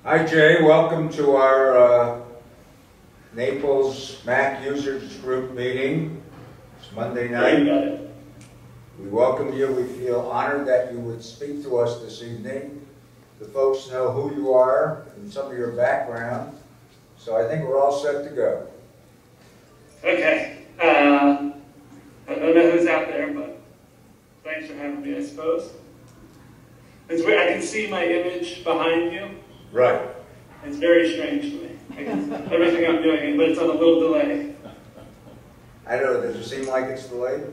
Hi Jay, welcome to our Naples Mac Users Group meeting. It's Monday night. You got it. We welcome you. We feel honored that you would speak to us this evening. The folks know who you are and some of your background, so I think we're all set to go. Okay. I don't know who's out there, but thanks for having me, I suppose. It's weird. I can see my image behind you. Right. It's very strange to me. Everything I'm doing, but it's on a little delay. I don't know, does it seem like it's delayed?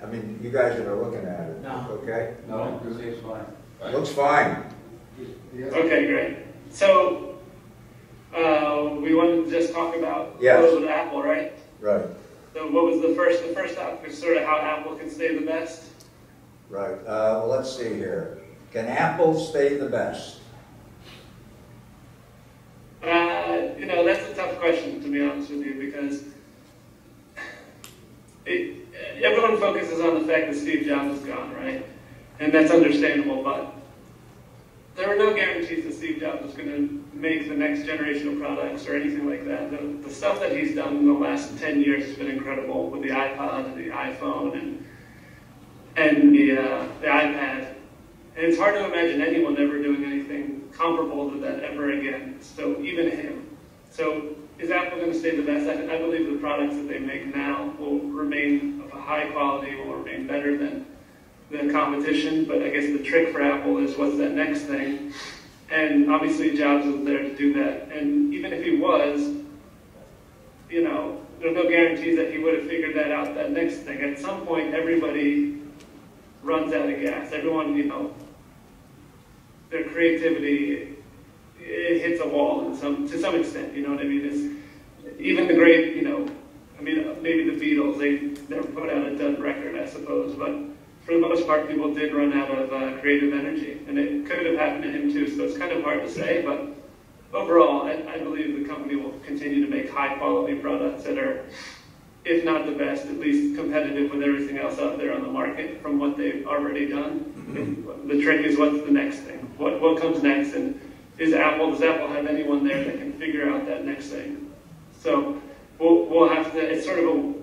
I mean, you guys that are looking at it, No. okay? No, it's fine. Right. Looks fine. Okay, great. So, we wanted to just talk about Yes. what with Apple, right? Right, So what was the first topic was sort of how Apple can stay the best. right. Well, let's see here. Can Apple stay the best? That's a tough question, to be honest with you, because everyone focuses on the fact that Steve Jobs is gone, right? And that's understandable, but there are no guarantees that Steve Jobs is going to make the next generation of products or anything like that. The stuff that he's done in the last 10 years has been incredible with the iPod and the iPhone and the iPad. And it's hard to imagine anyone ever doing anything comparable to that ever again, so even him. So is Apple going to stay the best? I believe the products that they make now will remain of a high quality, will remain better than the competition, but I guess the trick for Apple is what's that next thing? And obviously Jobs was there to do that. And even if he was, there's no guarantees that he would have figured that out, that next thing. At some point, everybody runs out of gas. Everyone, their creativity, it hits a wall to some extent, you know what I mean? It's, even the great, maybe the Beatles, they never put out a dud record, I suppose, but for the most part, people did run out of creative energy, and it could have happened to him too, so it's kind of hard to say, but overall, I believe the company will continue to make high-quality products that are, if not the best, at least competitive with everything else out there on the market from what they've already done. And the trick is what's the next thing? What comes next? And does Apple have anyone there that can figure out that next thing? So we'll have to, it's sort of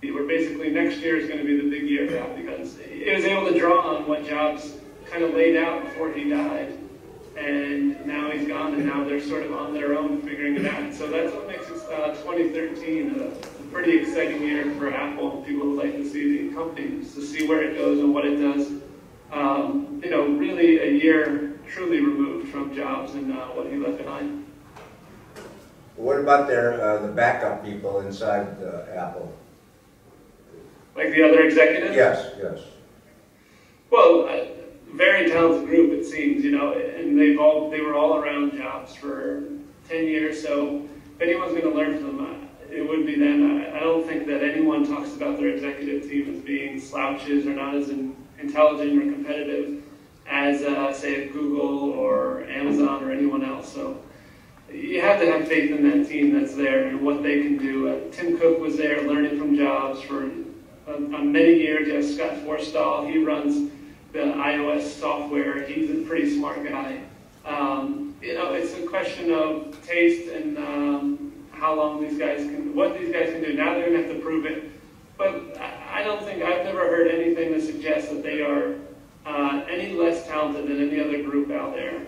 where basically next year is going to be the big year for Apple because it was able to draw on what Jobs kind of laid out before he died. And now he's gone, and now they're sort of on their own figuring it out. So that's what makes 2013 a pretty exciting year for Apple. People would like to see the company, to see where it goes and what it does. Really a year truly removed from Jobs and what he left behind. What about the backup people inside Apple? Like the other executives? Yes, yes. Well, very talented group, it seems, and they were all around Jobs for 10 years, so if anyone's going to learn from them, it would be them. I don't think that anyone talks about their executive team as being slouches or not as intelligent or competitive as, say, Google or Amazon or anyone else. So you have to have faith in that team that's there and what they can do. Tim Cook was there learning from Jobs for many years. You have Scott Forstall, he runs the iOS software. He's a pretty smart guy. It's a question of taste and how long what these guys can do. Now they're going to have to prove it. But I've never heard anything that suggests that they are any less talented than any other group out there.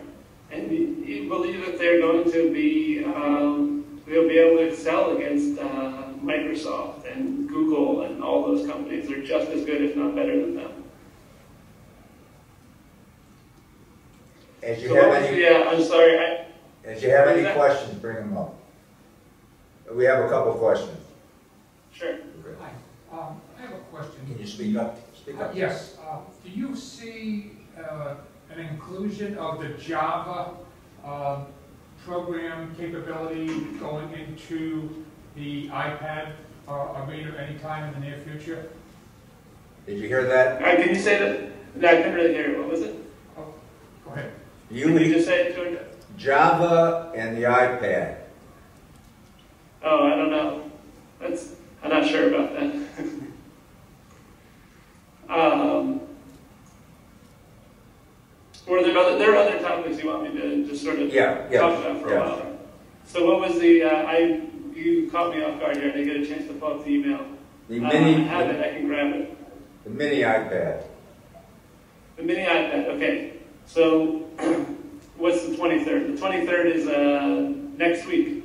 And you believe that they're going to be, they'll be able to excel against Microsoft and Google and all those companies. They're just as good, if not better than them. As you have any, I'm sorry. As you have any questions, bring them up. We have a couple questions. Sure. Okay. Hi. I have a question. Can you speak up? Speak up. Yes. Do you see an inclusion of the Java program capability going into the iPad arena anytime in the near future? Did you hear that? Can you say that? No, I couldn't really hear it. What was it? Oh, go ahead. Can you just say it to her? Java and the iPad. Oh, I don't know. I'm not sure about that. Or there are other topics you want me to just sort of talk about for a while. So what was the, you caught me off guard here. I didn't get a chance to pull up the email. The mini, I have it, I can grab it. The mini iPad. The mini iPad, okay. So what's the 23rd? The 23rd is next week.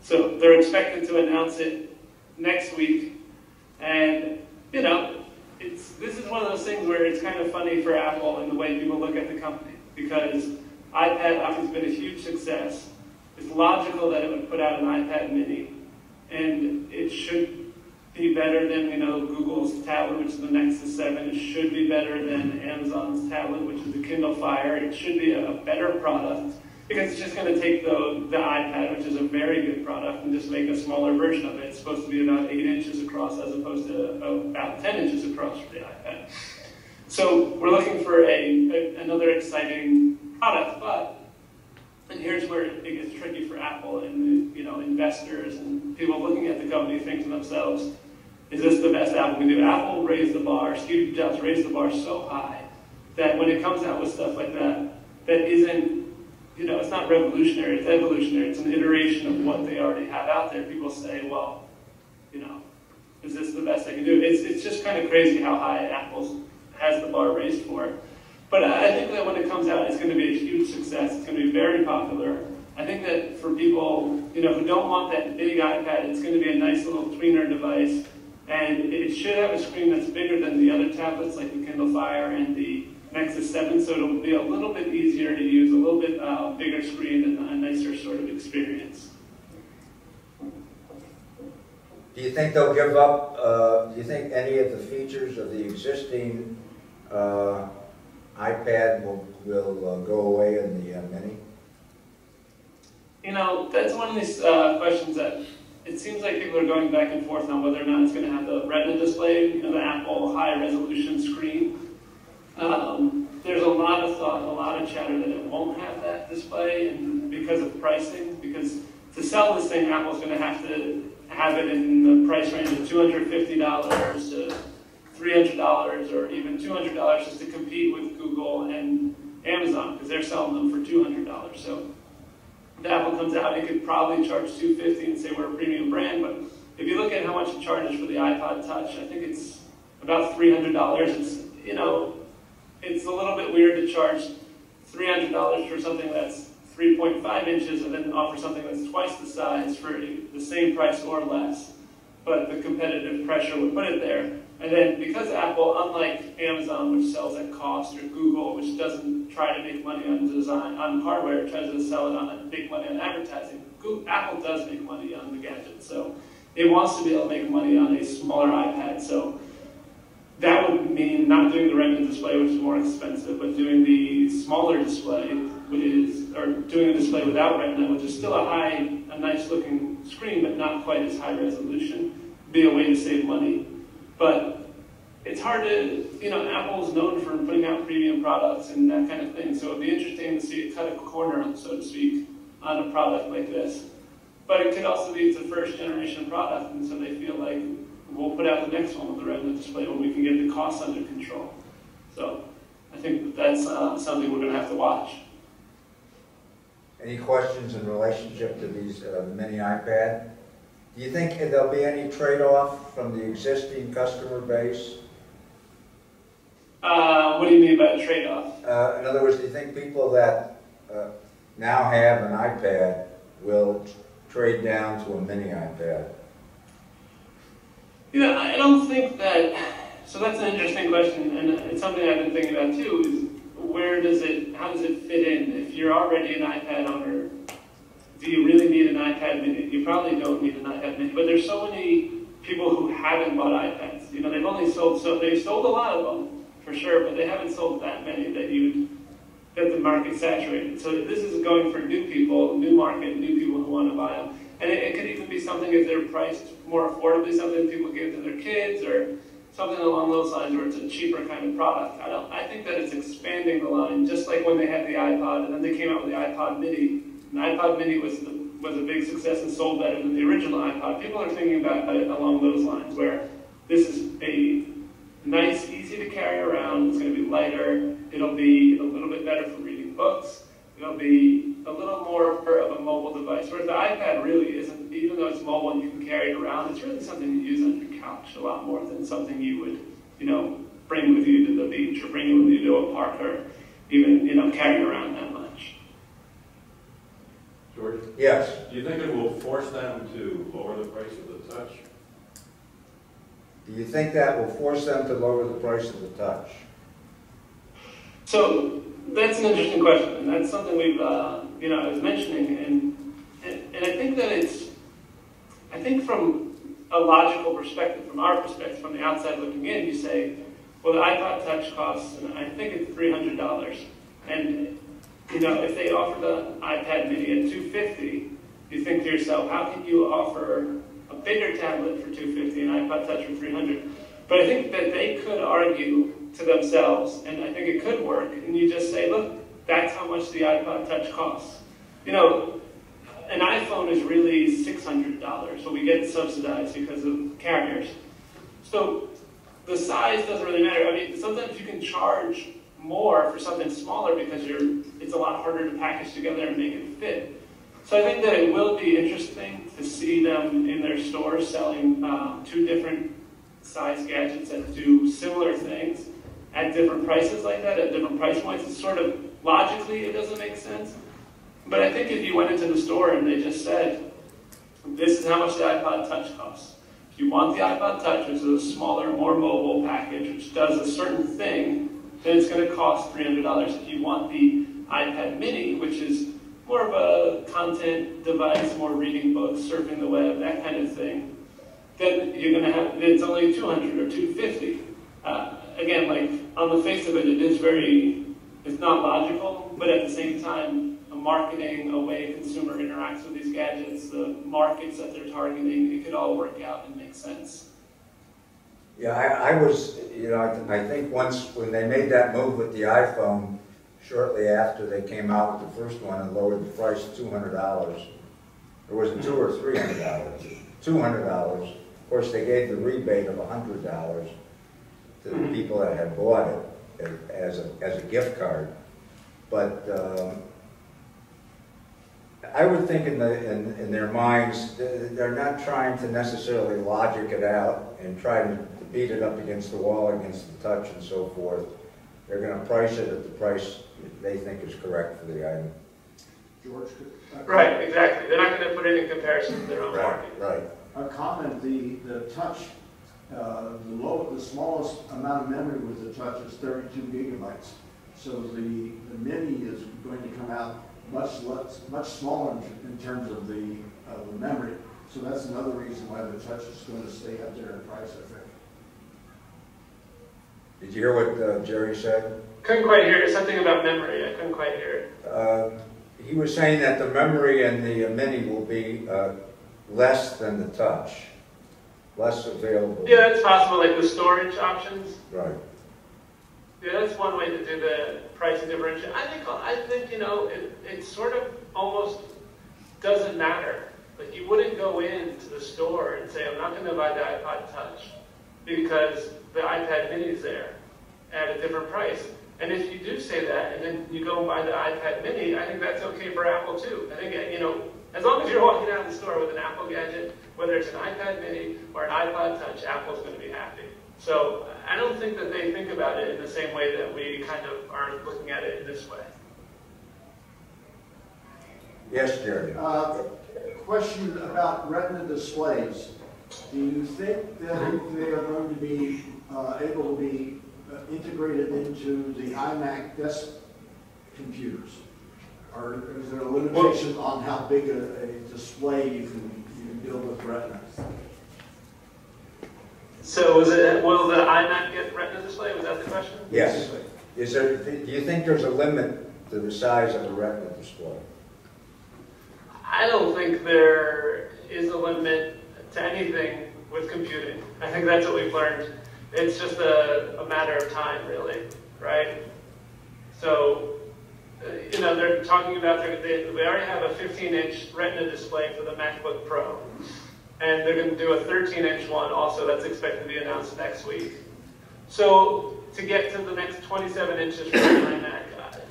So they're expected to announce it next week. And, you know, this is one of those things where it's kind of funny for Apple in the way people look at the company, because iPad obviously has been a huge success. It's logical that it would put out an iPad mini, and it should be better than, you know, Google's tablet, which is the Nexus 7. It should be better than Amazon's tablet, which is the Kindle Fire. It should be a better product, because it's just going to take the iPad, which is a very good product, and just make a smaller version of it. It's supposed to be about 8 inches across as opposed to about 10 inches across for the iPad. So we're looking for another exciting product, and here's where it gets tricky for Apple and, you know, investors and people looking at the company thinking to themselves, is this the best Apple can do? Apple raised the bar, Steve Jobs raised the bar so high that when it comes out with stuff like that, that isn't, you know, it's not revolutionary, it's evolutionary, it's an iteration of what they already have out there. People say, well, you know, is this the best I can do? It's just kind of crazy how high Apple has the bar raised for it. But I think that when it comes out, it's going to be a huge success. It's going to be very popular. I think that for people, you know, who don't want that big iPad, it's going to be a nice little tweener device. And it should have a screen that's bigger than the other tablets, like the Kindle Fire and the Nexus 7, so it'll be a little bit easier to use, a little bit bigger screen and a nicer sort of experience. Do you think they'll give up, do you think any of the features of the existing iPad will go away in the mini? You know, that's one of these questions that it seems like people are going back and forth on whether or not it's going to have the Retina display, you know, the Apple high-resolution screen. There's a lot of thought, a lot of chatter that it won't have that display, and because of pricing, because to sell this thing, Apple's going to have it in the price range of $250 to $300 or even $200 just to compete with Google and Amazon, because they're selling them for $200. So if Apple comes out, it could probably charge $250 and say we're a premium brand, but if you look at how much it charges for the iPod Touch, I think it's about $300. It's, you know, it's a little bit weird to charge $300 for something that's 3.5 inches and then offer something that's twice the size for the same price or less. But the competitive pressure would put it there. And then because Apple, unlike Amazon, which sells at cost, or Google, which doesn't try to make money on design, on hardware, tries to sell it on make money on advertising, Apple does make money on the gadget. So it wants to be able to make money on a smaller iPad. So that would mean not doing the Retina display, which is more expensive, but doing the smaller display, or doing a display without Retina, which is still a nice looking screen, but not quite as high resolution, be a way to save money. But it's hard to, you know, Apple's known for putting out premium products and that kind of thing, so it'd be interesting to see it cut a corner, so to speak, on a product like this. But it could also be it's a first generation product, and so they feel like, we'll put out the next one with the Retina display when we can get the costs under control. So I think that's something we're going to have to watch. Any questions in relationship to these mini iPad? Do you think there'll be any trade-off from the existing customer base? What do you mean by trade-off? In other words, do you think people that now have an iPad will trade down to a mini iPad? You know, I don't think that, so that's an interesting question, and it's something I've been thinking about too, is how does it fit in? If you're already an iPad owner, do you really need an iPad mini? You probably don't need an iPad mini, but there's so many people who haven't bought iPads. You know, they've only sold, they've sold a lot of them, for sure, but they haven't sold that many that the market's saturated. So this is going for new people, new market, new people who want to buy them. And it could even be something if they're priced more affordably, something people give to their kids, or something along those lines where it's a cheaper kind of product. I think that it's expanding the line, just like when they had the iPod, and then they came out with the iPod mini. And the iPod mini was a big success and sold better than the original iPod. People are thinking about it along those lines, where this is a nice, easy to carry around. It's going to be lighter. It'll be a little bit better for reading books. It'll be a little more of a mobile device. Whereas the iPad really isn't, even though it's mobile and you can carry it around, it's really something you use on your couch a lot more than something you would, bring with you to the beach or bring with you to a park or even, carry around that much. George? Yes. Do you think it will force them to lower the price of the Touch? Do you think that will force them to lower the price of the Touch? So that's an interesting question, and that's something we've, I was mentioning, and I think that I think from a logical perspective, from our perspective, from the outside looking in, you say, well, the iPod Touch costs, and I think it's $300, and if they offer the iPad Mini at $250, you think to yourself, how can you offer a bigger tablet for $250 and iPod Touch for $300? But I think that they could argue to themselves, and I think it could work, and you just say, look, that's how much the iPod Touch costs. An iPhone is really $600, but we get it subsidized because of carriers. So the size doesn't really matter. I mean, sometimes you can charge more for something smaller because it's a lot harder to package together and make it fit. So I think that it will be interesting to see them in their stores selling two different size gadgets that do similar things at different prices like that, at different price points. It's sort of, logically, it doesn't make sense. But I think if you went into the store and they just said, this is how much the iPod Touch costs. If you want the iPod Touch, which is a smaller, more mobile package, which does a certain thing, then it's going to cost $300. If you want the iPad Mini, which is more of a content device, more reading books, surfing the web, that kind of thing, then you're going to have, it's only $200 or $250. Again, like, on the face of it, it's not logical, but at the same time, marketing, a way a consumer interacts with these gadgets, the markets that they're targeting, it could all work out and make sense. Yeah, I think once, when they made that move with the iPhone, shortly after they came out with the first one and lowered the price to $200, or was it $200 or $300? $200. Of course, they gave the rebate of $100 to the people that had bought it as a gift card. But I would think in their minds, they're not trying to necessarily logic it out and try to beat it up against the wall, against the Touch and so forth. They're going to price it at the price they think is correct for the item. George? Right, exactly. They're not going to put it in comparison to their own market. Right. A comment, the Touch, the smallest amount of memory with the Touch is 32 gigabytes. So the Mini is going to come out much smaller in terms of the memory. So that's another reason why the Touch is going to stay up there in price, I think. Did you hear what Jerry said? Couldn't quite hear it. Something about memory. I couldn't quite hear it. He was saying that the memory in the Mini will be less than the Touch, less available. Yeah, that's possible, like the storage options. Right. Yeah, that's one way to do the pricing differential. I think it sort of almost doesn't matter. Like, you wouldn't go into the store and say, I'm not going to buy the iPod Touch because the iPad Mini is there at a different price. And if you do say that, and then you go and buy the iPad Mini, I think that's okay for Apple too. I think, as long as you're walking out of the store with an Apple gadget, whether it's an iPad Mini or an iPod Touch, Apple's going to be happy. So I don't think that they think about it in the same way that we kind of are looking at it in this way. Yes, Jerry. Question about Retina displays. Do you think that they are going to be able to be integrated into the iMac desk computers? Or is there a limitation on how big a display you can build with Retina? So will the iMac get Retina display? Was that the question? Yes. Do you think there's a limit to the size of a Retina display? I don't think there is a limit to anything with computing. I think that's what we've learned. It's just a matter of time, really, right? So, they're talking about, we already have a 15-inch Retina display for the MacBook Pro. And they're going to do a 13-inch one also that's expected to be announced next week. So to get to the next 27 inches for the iMac,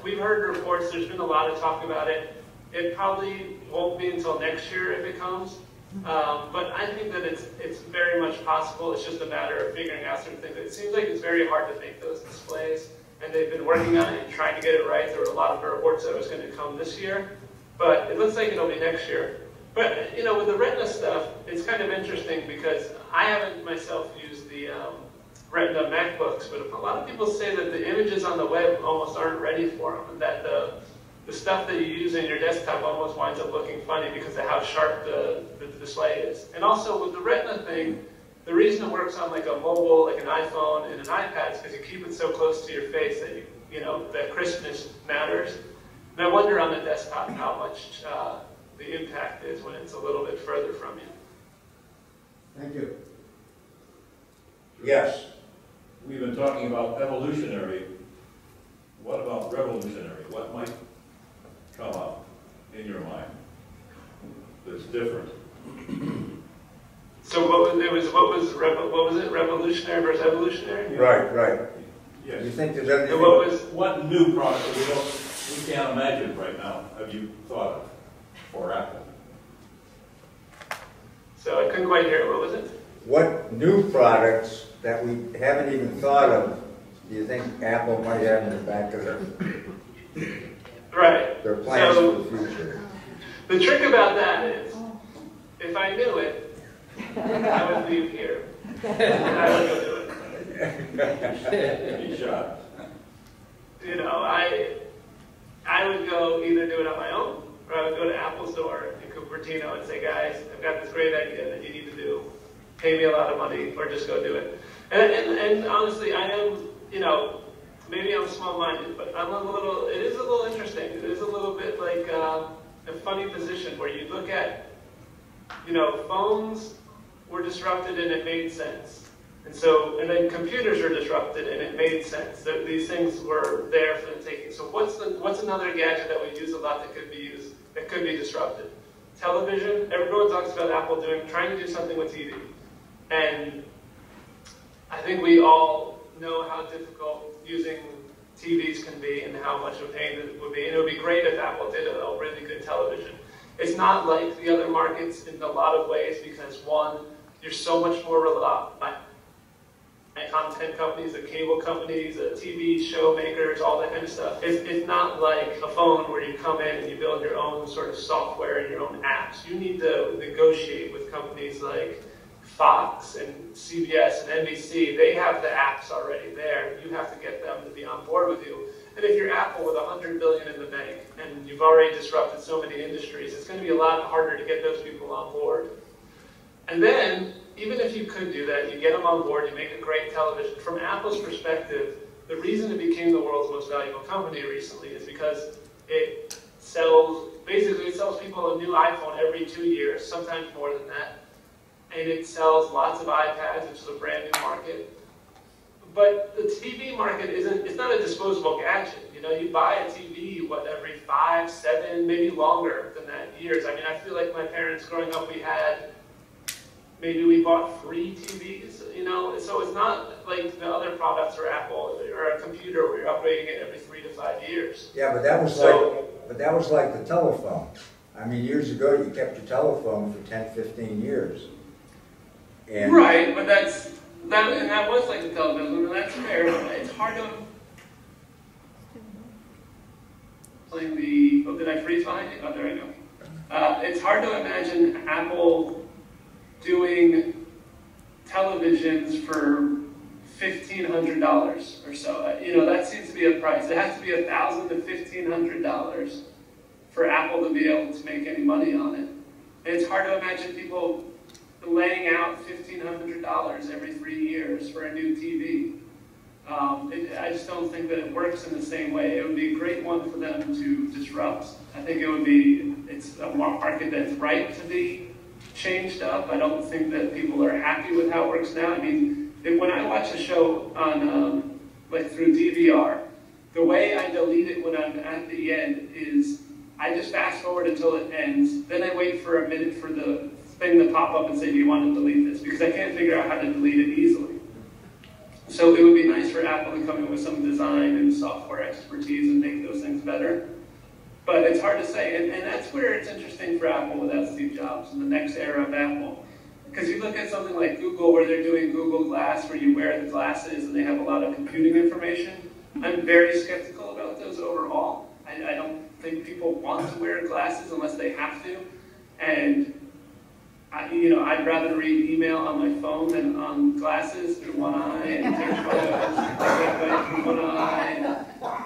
we've heard reports, there's been a lot of talk about it. It probably won't be until next year if it comes. But I think that it's very much possible. It's just a matter of figuring out certain things. It seems like it's very hard to make those displays, and they've been working on it and trying to get it right. There were a lot of reports that it was going to come this year, but it looks like it'll be next year. But you know, with the Retina stuff, it's kind of interesting because I haven't myself used the Retina MacBooks, but a lot of people say that the images on the web almost aren't ready for them, and that the stuff that you use in your desktop almost winds up looking funny because of how sharp the display is. And also with the Retina thing, the reason it works on like a mobile, like an iPhone and an iPad is because you keep it so close to your face that you know that crispness matters. And I wonder on the desktop how much the impact is when it's a little bit further from you. Thank you. Yes. We've been talking about evolutionary. What about revolutionary? What might come up in your mind that's different? So what was it? Revolutionary versus evolutionary? Right, right. Yes. You think there's anything? What new product that we can't imagine right now have you thought of for Apple? So I couldn't quite hear it. What was it? What new products that we haven't even thought of do you think Apple might have in the back of their plans for the future? The trick about that is, if I knew it, I would leave here. And I would go do it. Any shot? You know, I would go either do it on my own, or I would go to Apple Store in Cupertino and say, guys, I've got this great idea that you need to do. Pay me a lot of money, or just go do it. And honestly, I am, you know, maybe I'm small-minded, but it is a little interesting. It is a little bit like a funny position where you look at, you know, phones were disrupted and it made sense. And then computers are disrupted and it made sense. That these things were there for the taking. So what's another gadget that we use a lot that could be disrupted? Television. Everyone talks about Apple trying to do something with TV. And I think we all know how difficult using TVs can be and how much of a pain it would be. And it would be great if Apple did a really good television. It's not like the other markets in a lot of ways because, one, you're so much more reliant on content companies, the cable companies, the TV show makers, all that kind of stuff. It's not like a phone where you come in and you build your own sort of software and your own apps. You need to negotiate with companies like Fox and CBS and NBC. They have the apps already there. You have to get them to be on board with you. And if you're Apple with $100 billion in the bank and you've already disrupted so many industries, it's going to be a lot harder to get those people on board. And then, even if you could do that, you get them on board, you make a great television. From Apple's perspective, the reason it became the world's most valuable company recently is because it sells people a new iPhone every 2 years, sometimes more than that. And it sells lots of iPads, which is a brand new market. But the TV market it's not a disposable gadget. You know, you buy a TV, every 5, 7, maybe longer than that years. I mean, I feel like my parents growing up, maybe we bought 3 TVs, you know? So it's not like the other products or Apple or a computer where you're upgrading it every 3 to 5 years. Yeah, but that was like the telephone. I mean, years ago, you kept your telephone for 10, 15 years. And right, but that was like the television, and that's fair. It's hard to did I freeze behind you? Oh, there I go. It's hard to imagine Apple doing televisions for $1,500 or so. You know, that seems to be a price. It has to be $1,000 to $1,500 for Apple to be able to make any money on it. And it's hard to imagine people laying out $1,500 every 3 years for a new TV. I just don't think that it works in the same way. It would be a great one for them to disrupt. I think it's a market that's ripe to be changed up. I don't think that people are happy with how it works now. I mean, when I watch a show on, through DVR, the way I delete it when I'm at the end is I just fast forward until it ends, then I wait for a minute for the thing to pop up and say, do you want to delete this? Because I can't figure out how to delete it easily. So it would be nice for Apple to come in with some design and software expertise and make those things better. But it's hard to say, and that's where it's interesting for Apple without Steve Jobs in the next era of Apple. Because you look at something like Google, where they're doing Google Glass, where you wear the glasses and they have a lot of computing information. I'm very skeptical about those overall. I don't think people want to wear glasses unless they have to. And I'd rather read email on my phone than on glasses through one eye and take photos through one eye and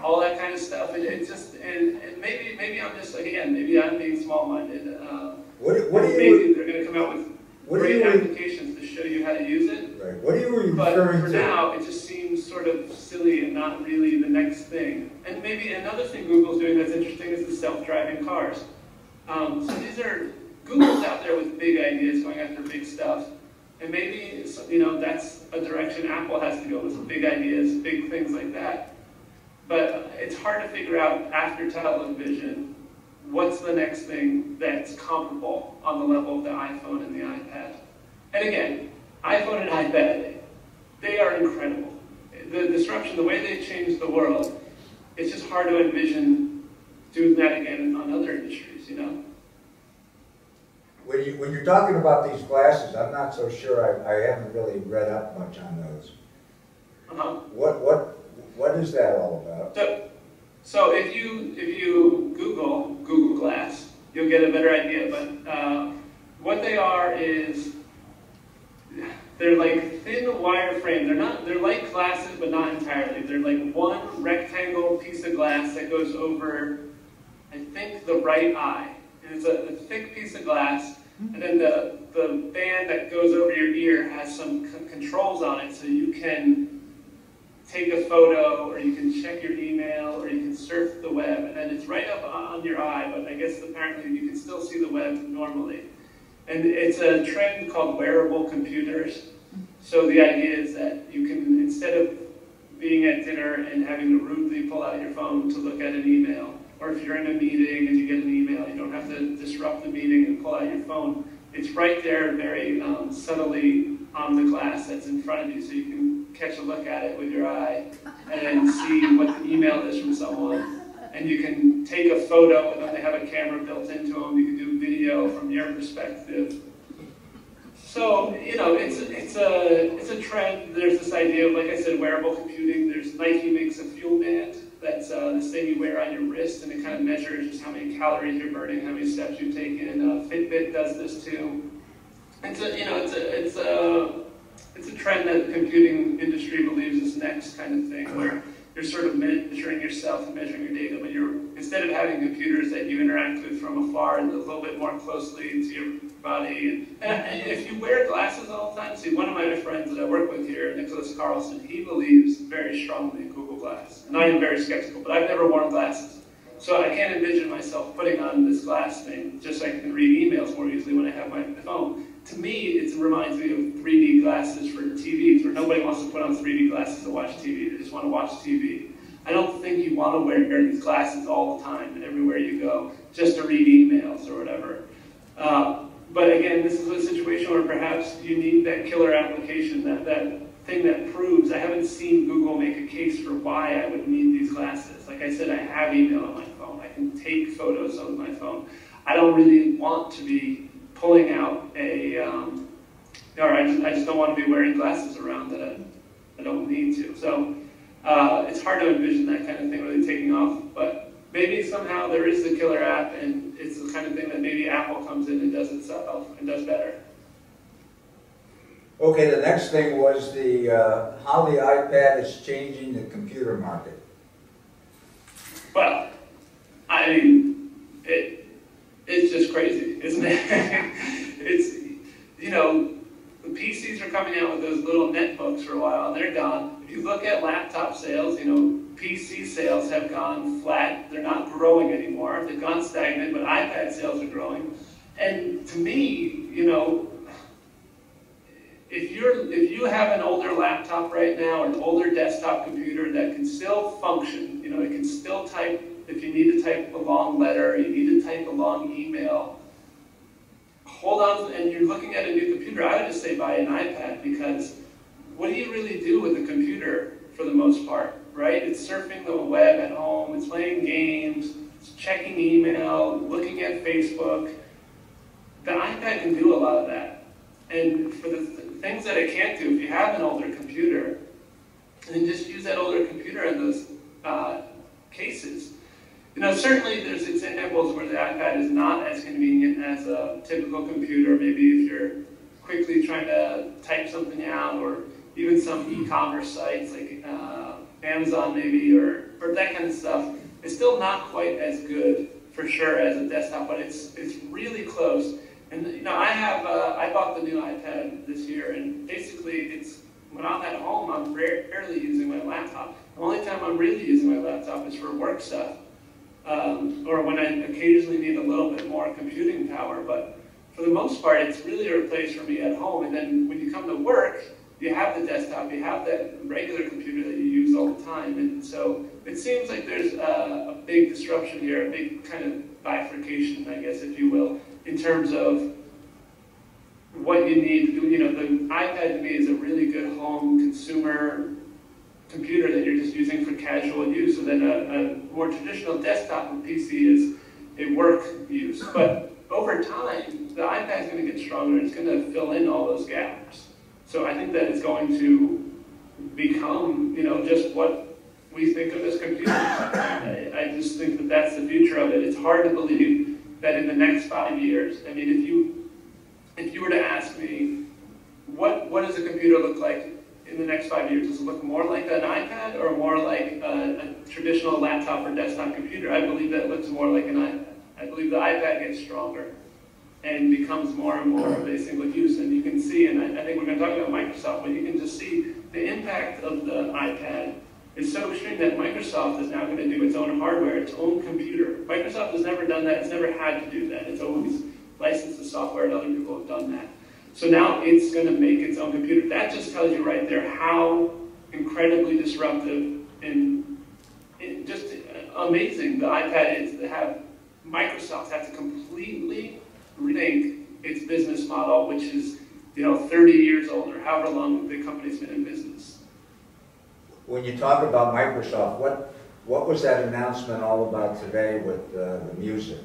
all that kind of stuff. It's just, and maybe I'm just, again, maybe I'm being small-minded. Maybe they're going to come out with great applications to show you how to use it. Right. What are you referring but for to? now, it just seems sort of silly and not really the next thing. And maybe another thing Google's doing that's interesting is the self-driving cars. So these are, Google's out there with big ideas, going after big stuff. And maybe, that's a direction Apple has to go with, some big ideas, big things like that. But it's hard to figure out after television, what's the next thing that's comparable on the level of the iPhone and the iPad. And again, iPhone and iPad, they are incredible. The disruption, the way they changed the world, it's just hard to envision doing that again on other industries, When you're talking about these glasses, I'm not so sure. I haven't really read up much on those. What is that all about? So if you Google Glass, you'll get a better idea. But what they are is they're like thin wire frame. They're like glasses, but not entirely. They're like one rectangle piece of glass that goes over, I think, the right eye. And it's a thick piece of glass, and then the band that goes over your ear has some controls on it, so you can take a photo, or you can check your email, or you can surf the web, and then it's right up on your eye, but I guess apparently you can still see the web normally. And it's a trend called wearable computers. So the idea is that you can, instead of being at dinner and having to rudely pull out your phone to look at an email, or if you're in a meeting and you get an email, you don't have to disrupt the meeting and pull out your phone. It's right there very subtly on the glass that's in front of you, so you can catch a look at it with your eye and see what the email is from someone. And you can take a photo, and then they have a camera built into them. You can do video from your perspective. So, it's a trend. There's this idea of, like I said, wearable computing. There's Nike makes a fuel band. That's this thing you wear on your wrist, and it kind of measures just how many calories you're burning, how many steps you've taken. Fitbit does this too. It's a trend that the computing industry believes is next kind of thing, where you're sort of measuring yourself and measuring your data, but instead of having computers that you interact with from afar and a little bit more closely to your body. And if you wear glasses all the time, see, one of my friends that I work with here, Nicholas Carlson, he believes very strongly in Google Glass. And I am very skeptical, but I've never worn glasses. So I can't envision myself putting on this glass thing just so I can read emails more easily when I have my phone. To me, it reminds me of 3D glasses for TVs, where nobody wants to put on 3D glasses to watch TV. They just want to watch TV. I don't think you want to wear these glasses all the time and everywhere you go just to read emails or whatever. But again, this is a situation where perhaps you need that killer application, that thing that proves. I haven't seen Google make a case for why I would need these glasses. Like I said, I have email on my phone. I can take photos on my phone. I don't really want to be pulling out I just don't want to be wearing glasses around that I don't need to. So it's hard to envision that kind of thing really taking off, but maybe somehow there is the killer app, and it's the kind of thing that maybe Apple comes in and does itself and does better. Okay, the next thing was how the iPad is changing the computer market. Well, I mean, it's just crazy, isn't it? The PCs are coming out with those little netbooks for a while, and they're gone. If you look at laptop sales, PC sales have gone flat. They're not growing anymore. They've gone stagnant, but iPad sales are growing. And to me, if you have an older laptop right now, or an older desktop computer that can still function, it can still type, if you need to type a long letter, you need to type a long email, hold on, and you're looking at a new computer, I would just say buy an iPad, because what do you really do with a computer for the most part, right? It's surfing the web at home, it's playing games, it's checking email, looking at Facebook. The iPad can do a lot of that. And for the things that it can't do, if you have an older computer, then just use that older computer in those cases. You know, certainly there's examples where the iPad is not as convenient as a typical computer. Maybe if you're quickly trying to type something out, or even some e-commerce sites like Amazon maybe, or that kind of stuff. It's still not quite as good for sure as a desktop, but it's really close. And you know, I bought the new iPad this year, and basically when I'm at home, I'm rarely using my laptop. The only time I'm really using my laptop is for work stuff, or when I occasionally need a little bit more computing power. But for the most part, it's really a place for me at home. And then when you come to work, you have the desktop, you have that regular computer that you use all the time. And so it seems like there's a big disruption here, a big kind of bifurcation, I guess, if you will, in terms of what you need. You know, the iPad to me is a really good home consumer computer that you're just using for casual use, and then a more traditional desktop and PC is a work use. But over time, the iPad is going to get stronger. It's going to fill in all those gaps. So I think that it's going to become, you know, just what we think of as computers. I just think that that's the future of it. It's hard to believe that in the next 5 years, I mean, if you were to ask me, what does a computer look like in the next 5 years? Does it look more like an iPad or more like a traditional laptop or desktop computer? I believe that it looks more like an iPad. I believe the iPad gets stronger and becomes more and more of a single use. And you can see, and I think we're going to talk about Microsoft, but you can just see the impact of the iPad is so extreme that Microsoft is now going to do its own hardware, its own computer. Microsoft has never done that. It's never had to do that. It's always licensed the software, and other people have done that. So now it's going to make its own computer. That just tells you right there how incredibly disruptive and just amazing the iPad is, to have Microsoft have to completely rethink its business model, which is, you know, 30 years old or however long the company's been in business. When you talk about Microsoft, what was that announcement all about today with the music?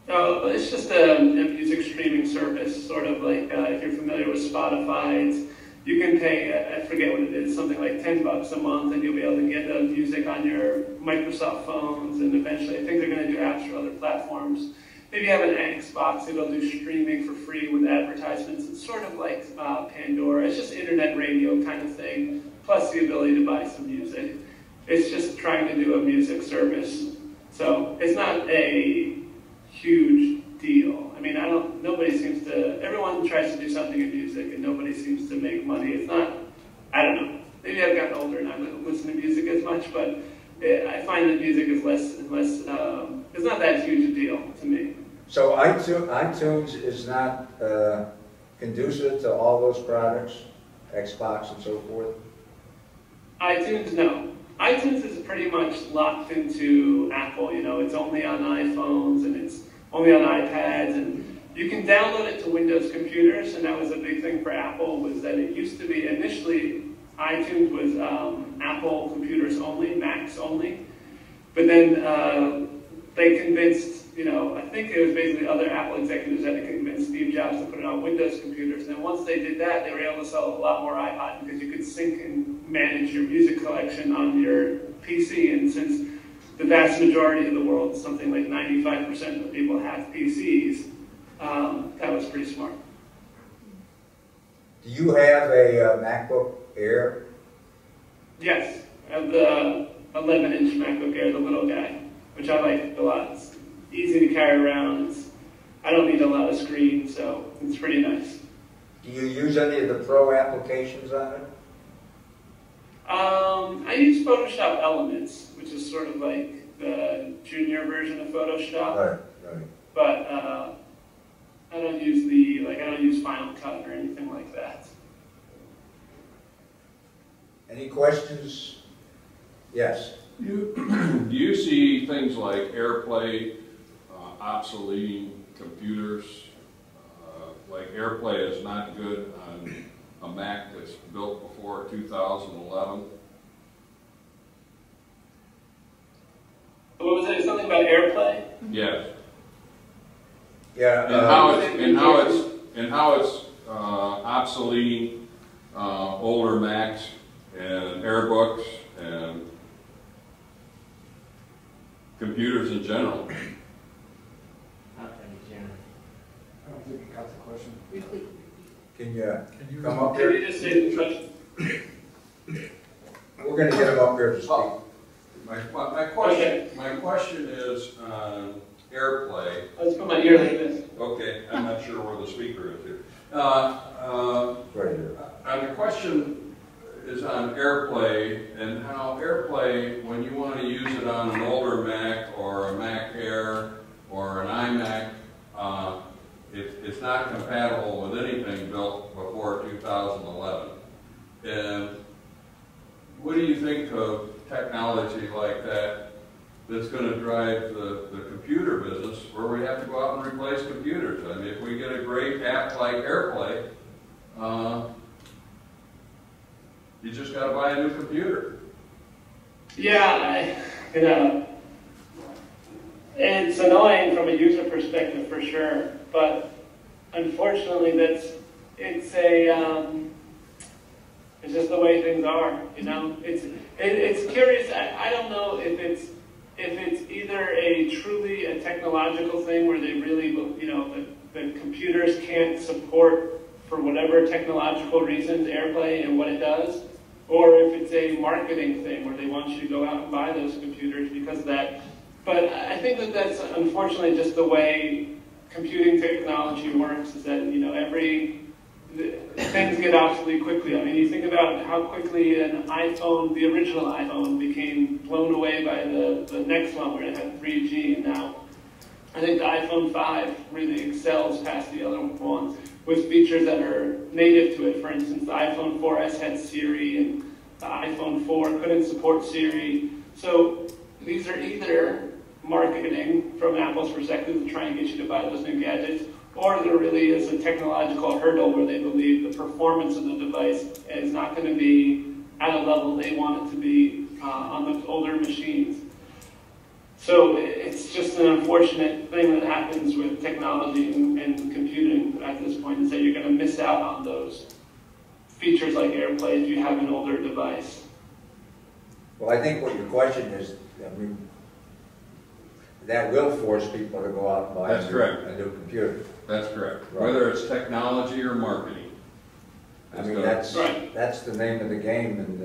It's just a music streaming service, sort of like if you're familiar with Spotify. You can pay, I forget what it is, something like $10 a month, and you'll be able to get the music on your Microsoft phones, and eventually I think they're going to do apps for other platforms. Maybe you have an Xbox, it'll do streaming for free with advertisements. It's sort of like Pandora. It's just internet radio kind of thing, plus the ability to buy some music. It's just trying to do a music service. So it's not a huge deal. I mean, nobody seems to, everyone tries to do something in music and nobody seems to make money. It's not, I don't know. Maybe I've gotten older and I don't listen to music as much, but I find that music is less and less, it's not that huge a deal to me. So iTunes is not conducive to all those products, Xbox and so forth? iTunes, no. iTunes is pretty much locked into Apple. You know, it's only on iPhones and it's only on iPads, and you can download it to Windows computers, and that was a big thing for Apple, was that it used to be, initially, iTunes was Apple computers only, Macs only, but then they convinced, you know, I think it was basically other Apple executives that had convinced Steve Jobs to put it on Windows computers, and then once they did that, they were able to sell a lot more iPod, because you could sync and manage your music collection on your PC, and since the vast majority of the world, something like 95% of people have PCs, that was pretty smart. Do you have a MacBook Air? Yes, I have the 11-inch MacBook Air, the little guy, which I like a lot. It's easy to carry around. I don't need a lot of screen, so it's pretty nice. Do you use any of the pro applications on it? I use Photoshop Elements, which is sort of like the junior version of Photoshop. Right. But I don't use Final Cut or anything like that. Any questions? Yes. Do you see things like AirPlay obsoleting computers? Like AirPlay is not good on a Mac that's built before 2011? What was it? Something about AirPlay? Yes. Yeah. And how it's obsoleting older Macs and Airbooks and computers in general. I don't think you got the question. Can you come up Can here? you just say the question? We're going to get him up here to speak. My question is on AirPlay. Let's put my ear like this. Okay, I'm not sure where the speaker is here. Right here. And the question is on AirPlay and how AirPlay, when you want to use it on an older Mac or a Mac Air or an iMac, it's not compatible with anything built before 2011. And what do you think of technology like that that's going to drive the computer business where we have to go out and replace computers? I mean, if we get a great app like AirPlay, you just got to buy a new computer. Yeah, it's annoying from a user perspective for sure, but unfortunately it's just the way things are, you know. It's curious. I don't know if it's either a truly a technological thing where they really, you know, the computers can't support for whatever technological reasons AirPlay and what it does, or if it's a marketing thing where they want you to go out and buy those computers because of that. But I think that that's unfortunately just the way computing technology works, is that, you know, things get obsolete quickly. I mean, you think about how quickly an iPhone, the original iPhone, became blown away by the next one where it had 3G, and now I think the iPhone 5 really excels past the other ones with features that are native to it. For instance, the iPhone 4S had Siri, and the iPhone 4 couldn't support Siri. So these are either marketing from Apple's perspective to try and get you to buy those new gadgets, or there really is a technological hurdle where they believe the performance of the device is not going to be at a level they want it to be on the older machines. So it's just an unfortunate thing that happens with technology and computing at this point, is that you're going to miss out on those features like AirPlay if you have an older device. Well, I think what your question is, I mean, that will force people to go out and buy a new computer. That's correct. Right. Whether it's technology or marketing. I mean, that's the name of the game, and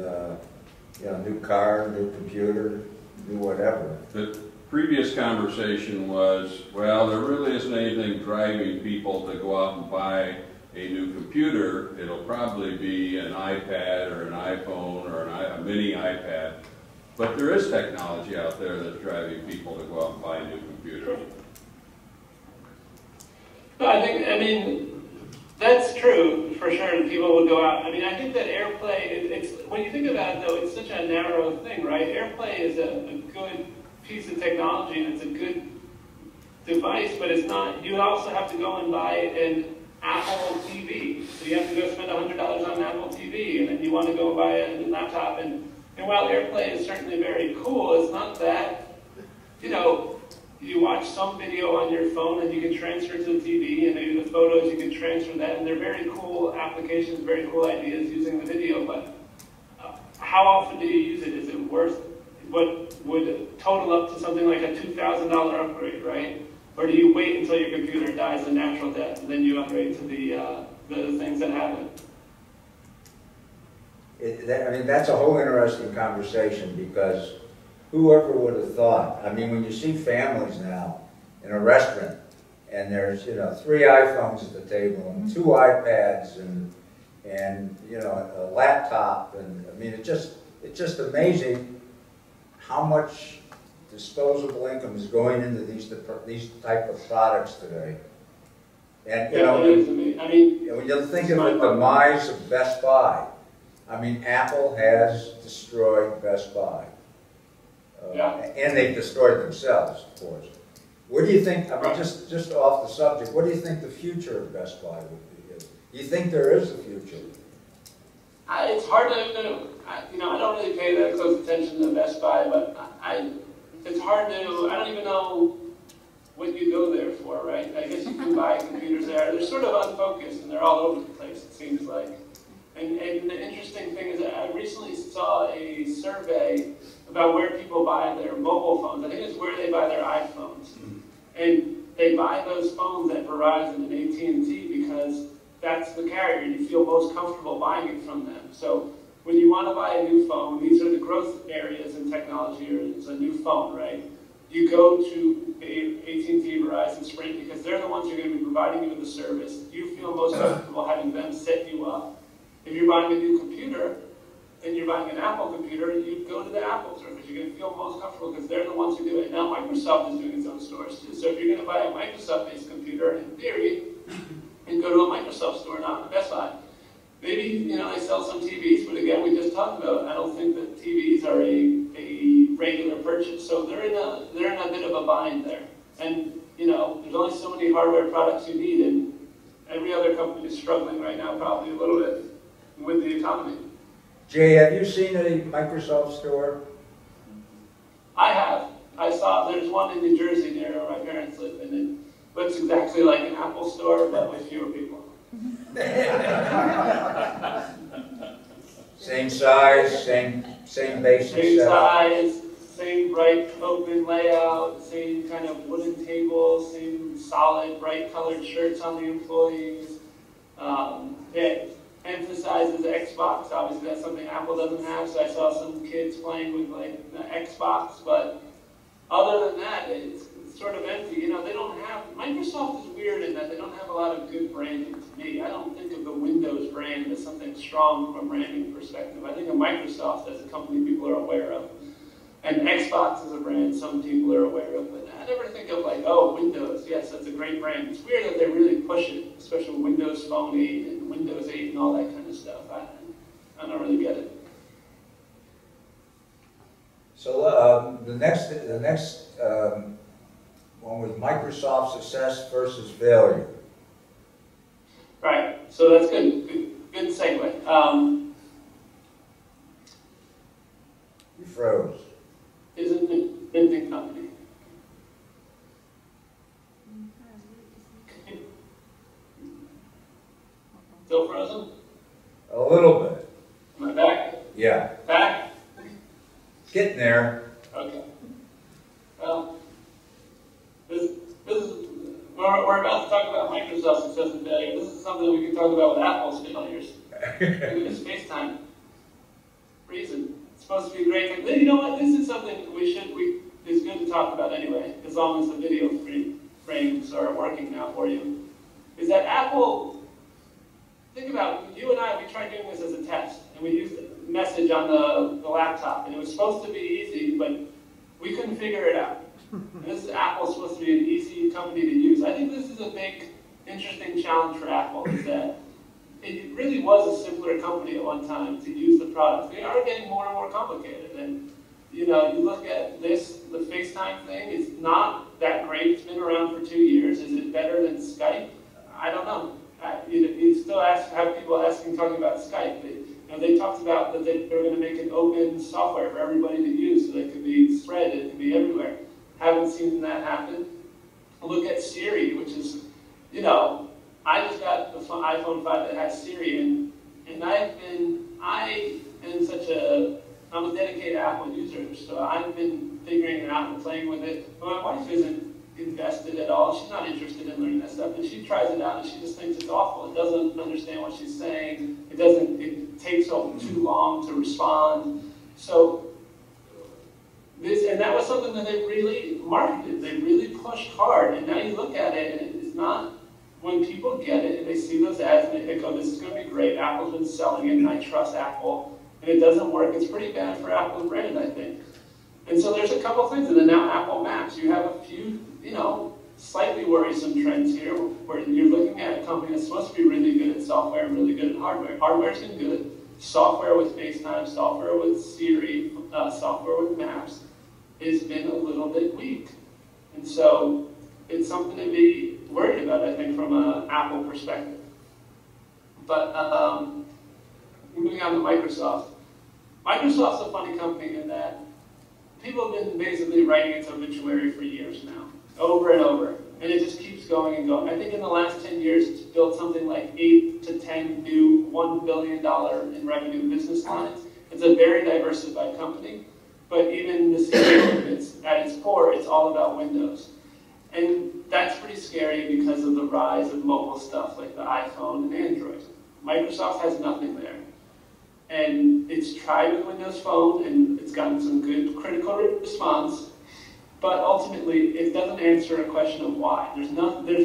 you know, new car, new computer, new whatever. The previous conversation was, well, there really isn't anything driving people to go out and buy a new computer. It'll probably be an iPad or an iPhone or a mini iPad. But there is technology out there that's driving people to go out and buy a new computer. No, I mean, that's true for sure. People will go out. I mean, I think that AirPlay, it's when you think about it though, it's such a narrow thing, right? AirPlay is a good piece of technology and it's a good device, but it's not. You also have to go and buy an Apple TV. So you have to go spend $100 on an Apple TV, and then you want to go buy a laptop. And while AirPlay is certainly very cool, it's not that, you know, you watch some video on your phone and you can transfer to the TV, and maybe the photos you can transfer that, and they're very cool applications, very cool ideas using the video, but how often do you use it? Is it worth what would total up to something like a $2,000 upgrade, right? Or do you wait until your computer dies a natural death and then you upgrade to the things that have it? I mean, that's a whole interesting conversation, because whoever would have thought? I mean, when you see families now in a restaurant, and there's, you know, 3 iPhones at the table and 2 iPads and you know, a laptop, and I mean, it's just amazing how much disposable income is going into these type of products today. And you know, I mean, when you think of the demise of Best Buy, I mean, Apple has destroyed Best Buy. And they've destroyed themselves, of course. What do you think, I mean, just off the subject, what do you think the future of Best Buy would be? Do you think there is a future? it's hard to, you know, I don't really pay that close attention to Best Buy, but it's hard to, I don't even know what you go there for, right? I guess you can buy computers there. They're sort of unfocused and they're all over the place, it seems like. And the interesting thing is that I recently saw a survey about where people buy their mobile phones. I think it's where they buy their iPhones. And they buy those phones at Verizon and AT&T because that's the carrier and you feel most comfortable buying it from them. So when you want to buy a new phone, these are the growth areas in technology, or it's a new phone, right? You go to AT&T, Verizon, Sprint, because they're the ones who are going to be providing you with the service. You feel most comfortable having them set you up. If you're buying a new computer, and you're buying an Apple computer, you go to the Apple store because you're going to feel most comfortable because they're the ones who do it. Now Microsoft is doing its own stores too. So if you're going to buy a Microsoft-based computer, in theory, you go to a Microsoft store, not a Best Buy. Maybe, you know, they sell some TVs, but again, we just talked about it. I don't think that TVs are a regular purchase. So they're in a bit of a bind there. And, you know, there's only so many hardware products you need, and every other company is struggling right now probably a little bit with the economy. Jay, have you seen a Microsoft store? I have. I saw there's one in New Jersey near where my parents live, and it looks exactly like an Apple store, but with fewer people. Same size, same basic Same setup. size, same bright open layout, same kind of wooden table, same solid bright colored shirts on the employees. It emphasizes Xbox. Obviously, that's something Apple doesn't have. So I saw some kids playing with like the Xbox, but other than that, it's sort of empty. You know, they don't have. Microsoft is weird in that they don't have a lot of good branding to me. I don't think of the Windows brand as something strong from a branding perspective. I think of Microsoft as a company people are aware of, and Xbox is a brand some people are aware of. But I never think of like, oh, Windows. Yes, that's a great brand. It's weird that they really push it, especially Windows Phone 8 and Windows 8 and all that kind of stuff. I don't really get it. So the next one was Microsoft success versus failure. Right. So that's good. Good segue. You froze. Isn't it Minting Company? Still frozen? A little bit. Am I back? Yeah. Back? Getting there. Okay. Well, we're about to talk about Microsoft's success and failure. This is something that we can talk about with Apple's failures. Look at this FaceTime. Reason. It's supposed to be a great thing. You know what? This is something it's good to talk about anyway, as long as the video frames are working now for you. Is that Apple, think about it, you and I, we tried doing this as a test, and we used a message on the laptop, and it was supposed to be easy, but we couldn't figure it out. And this is Apple's supposed to be an easy company to use. I think this is a big, interesting challenge for Apple, is that it really was a simpler company at one time to use the products. They are getting more and more complicated. And, you know, you look at this, the FaceTime thing is not that great. It's been around for 2 years. Is it better than Skype? I don't know. You still have people talking about Skype. They talked about that they were going to make an open software for everybody to use so that it could be spread, it could be everywhere. Haven't seen that happen. Look at Siri, which is, you know, I just got the iPhone 5 that has Siri, and I'm a dedicated Apple user, so I've been figuring it out and playing with it. But my wife isn't invested at all. She's not interested in learning that stuff, and she tries it out, and she just thinks it's awful. It doesn't understand what she's saying. It takes too long to respond. So and that was something that they really marketed. They really pushed hard, and now you look at it, and it's not. When people get it and they see those ads and they go, this is going to be great, Apple's been selling it and I trust Apple, and it doesn't work, it's pretty bad for Apple's brand, I think. And so there's a couple things, and then now Apple Maps, you have a few, you know, slightly worrisome trends here where you're looking at a company that's supposed to be really good at software and really good at hardware. Hardware's been good. Software with FaceTime, software with Siri, software with Maps has been a little bit weak. And so it's something to be worried about, I think, from an Apple perspective. But moving on to Microsoft. Microsoft's a funny company in that people have been basically writing its obituary for years now, over and over, and it just keeps going and going. I think in the last 10 years, it's built something like 8 to 10 new $1 billion in revenue business lines. It's a very diversified company, but even the CEO, at its core, it's all about Windows. And that's pretty scary because of the rise of mobile stuff like the iPhone and Android. Microsoft has nothing there. And it's tried with Windows Phone, and it's gotten some good critical response, but ultimately, it doesn't answer a question of why. There's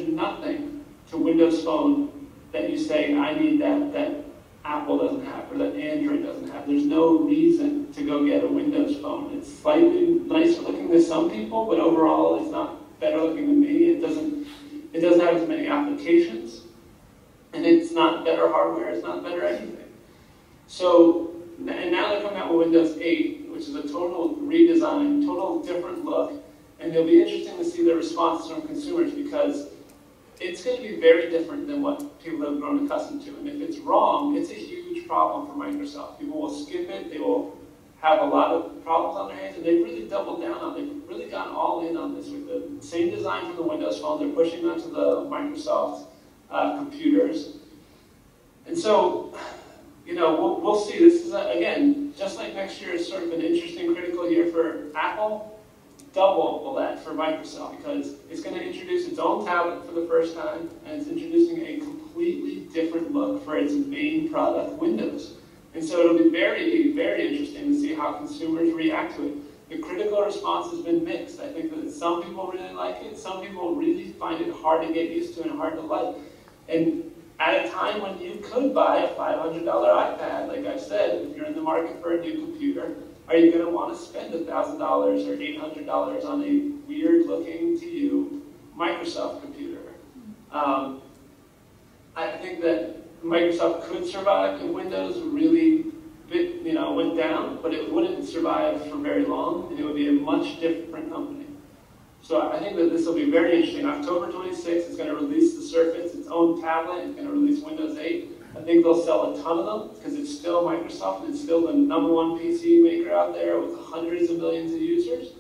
nothing to Windows Phone that you say, I need that Apple doesn't have, or that Android doesn't have. There's no reason to go get a Windows Phone. It's slightly nicer looking to some people, but overall, it's not better looking than me. It doesn't have as many applications, and it's not better hardware. It's not better anything. So, and now they're coming out with Windows 8, which is a total redesign, total different look, and it'll be interesting to see the response from consumers because it's going to be very different than what people have grown accustomed to. And if it's wrong, it's a huge problem for Microsoft. People will skip it. They will have a lot of problems on their hands, and they've really doubled down on it. They've really gone all in on this with the same design for the Windows Phone. They're pushing onto the Microsoft computers. And so, we'll see. This is, again, just like next year is sort of an interesting critical year for Apple, double that for Microsoft because it's going to introduce its own tablet for the first time, and it's introducing a completely different look for its main product, Windows. And so it'll be very, very interesting to see how consumers react to it. The critical response has been mixed. I think that some people really like it, some people really find it hard to get used to and hard to like. And at a time when you could buy a $500 iPad, like I said, if you're in the market for a new computer, are you going to want to spend $1,000 or $800 on a weird-looking to you Microsoft computer? I think that Microsoft could survive if Windows really went down, but it wouldn't survive for very long, and it would be a much different company. So I think that this will be very interesting. October 26th is going to release the Surface, its own tablet. It's going to release Windows 8. I think they'll sell a ton of them because it's still Microsoft. It's still the #1 PC maker out there with hundreds of millions of users.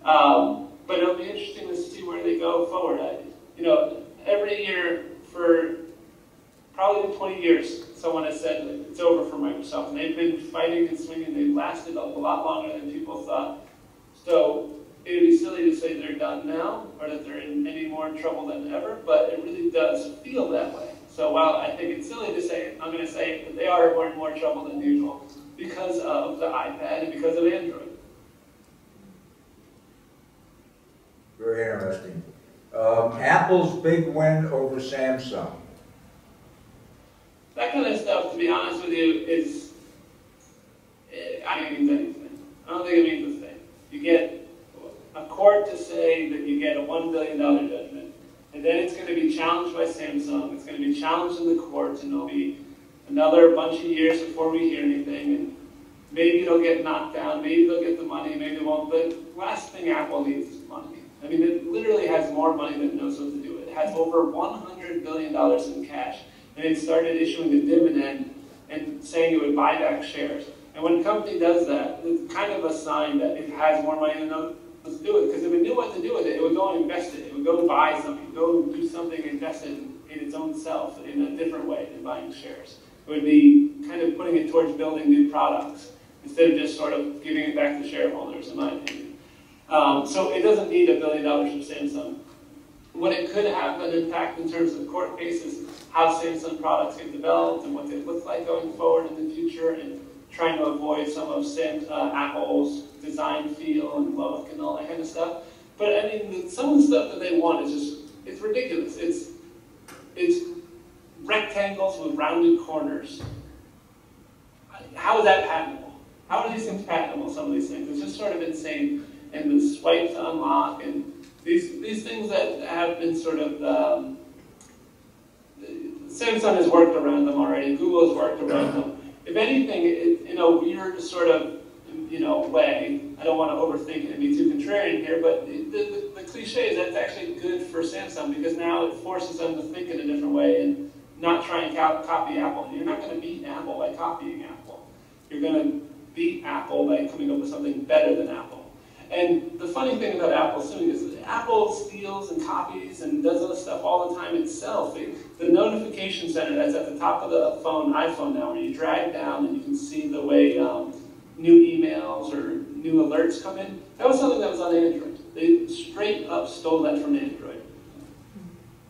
But it'll be interesting to see where they go forward. Every year for probably 20 years, someone has said that it's over for Microsoft. And they've been fighting and swinging. They've lasted a lot longer than people thought. So it would be silly to say they're done now or that they're in any more trouble than ever, but it really does feel that way. So while I think it's silly to say it, I'm going to say that they are in more trouble than usual because of the iPad and because of Android. Very interesting. Apple's big win over Samsung. That kind of stuff, to be honest with you, is, I don't think it means anything. I don't think it means a thing. You get a court to say that you get a $1 billion judgment, and then it's going to be challenged by Samsung, it's going to be challenged in the courts, and there'll be another bunch of years before we hear anything, and maybe it'll get knocked down, maybe they'll get the money, maybe they won't, but the last thing Apple needs is money. I mean, it literally has more money than it knows what to do with. It has over $100 billion in cash, and it started issuing a dividend and saying it would buy back shares. And when a company does that, it's kind of a sign that it has more money than it knows what to do with it. Because if it knew what to do with it, it would go and invest it. It would go buy something, go do something invested in its own self in a different way than buying shares. It would be kind of putting it towards building new products instead of just sort of giving it back to shareholders, in my opinion. So it doesn't need $1 billion from Samsung. What it could have an impact in terms of court cases, how Samsung products get developed and what they look like going forward in the future, and trying to avoid some of Apple's design feel and look and all that kind of stuff. But I mean, some of the stuff that they want is just, it's ridiculous. It's rectangles with rounded corners. How is that patentable? How are these things patentable, some of these things? It's just sort of insane. And the swipe to unlock, and these things that have been sort of, Samsung has worked around them already, Google has worked around them. If anything, in a weird sort of, way, I don't want to overthink it and be too contrarian here, but the cliche is that it's actually good for Samsung because now it forces them to think in a different way, and not try and copy Apple. You're not going to beat Apple by copying Apple. You're going to beat Apple by coming up with something better than Apple. And the funny thing about Apple suing is that Apple steals and copies and does other stuff all the time itself. The notification center that's at the top of the iPhone now, where you drag down and you can see the way new emails or new alerts come in, that was something that was on Android. They straight up stole that from Android.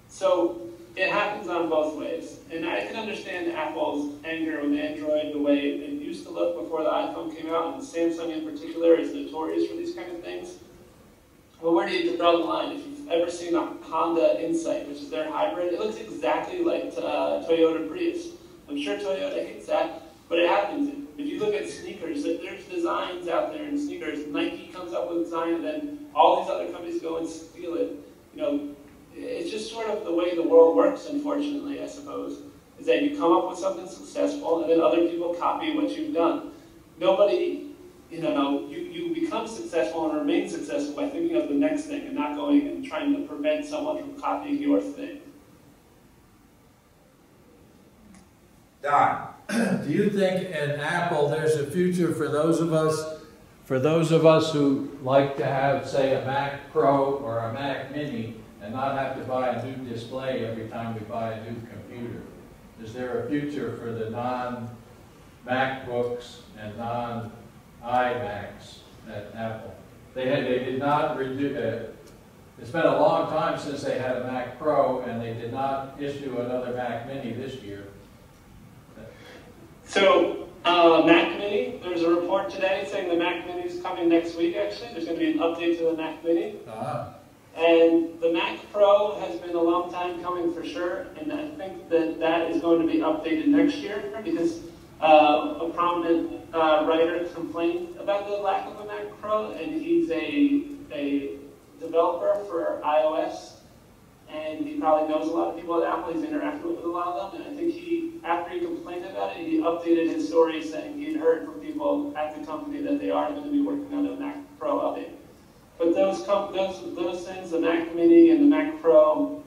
So it happens on both ways. And I can understand Apple's anger with Android, the way it used to look before the iPhone came out, and Samsung in particular is notorious for these kind of things. But where do you draw the line? If you've ever seen a Honda Insight, which is their hybrid, it looks exactly like Toyota Prius. I'm sure Toyota hates that, but it happens. If you look at sneakers, there's designs out there in sneakers. Nike comes up with a design, and then all these other companies go and steal it. You know, it's just sort of the way the world works, unfortunately, I suppose, is that you come up with something successful, and then other people copy what you've done. Nobody, you know, you become successful and remain successful by thinking of the next thing and not going and trying to prevent someone from copying your thing. Don. Do you think in Apple there's a future for those of us who like to have, say, a Mac Pro or a Mac Mini and not have to buy a new display every time we buy a new computer? Is there a future for the non-MacBooks and non-iMacs at Apple? They did not reduce. It's been a long time since they had a Mac Pro, and they did not issue another Mac Mini this year. So, Mac Mini, there's a report today saying the Mac Mini is coming next week, actually. There's going to be an update to the Mac Mini. And the Mac Pro has been a long time coming for sure, and I think that is going to be updated next year because a prominent writer complained about the lack of a Mac Pro, and he's a developer for iOS, and he probably knows a lot of people at Apple. He's interacted with a lot of them, and I think after he complained about it, he updated his story saying he'd heard from people at the company that they are going to be working on a Mac Pro update. But those things, the Mac Mini and the Mac Pro,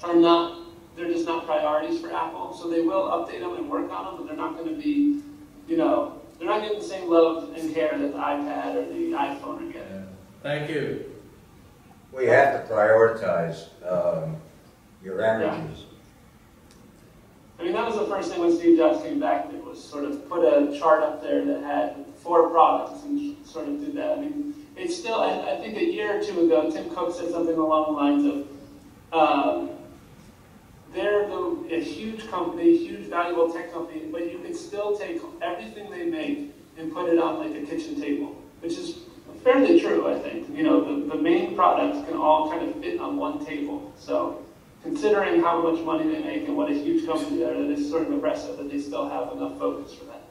they're just not priorities for Apple. So they will update them and work on them, but they're not going to be, you know, they're not getting the same love and care that the iPad or the iPhone are getting. Yeah. Thank you. We have to prioritize your energies. I mean, that was the first thing when Steve Jobs came back, it was sort of put a chart up there that had 4 products and sort of did that. I mean, it's still, I think a year or 2 ago, Tim Cook said something along the lines of, they're a huge company, huge valuable tech company, but you can still take everything they make and put it on like a kitchen table, which is fairly true, I think. You know, the main products can all kind of fit on one table. So considering how much money they make and what a huge company they are, it is sort of impressive that they still have enough focus for that.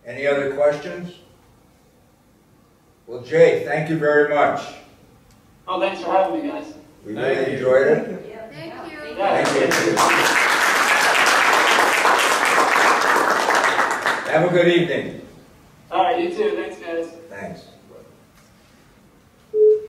Any other questions? Well, Jay, thank you very much. Oh, thanks for having me, guys. We really enjoyed it. Thank you. Yeah, Thank you. Have a good evening. All right, you too. Thanks, guys. Thanks.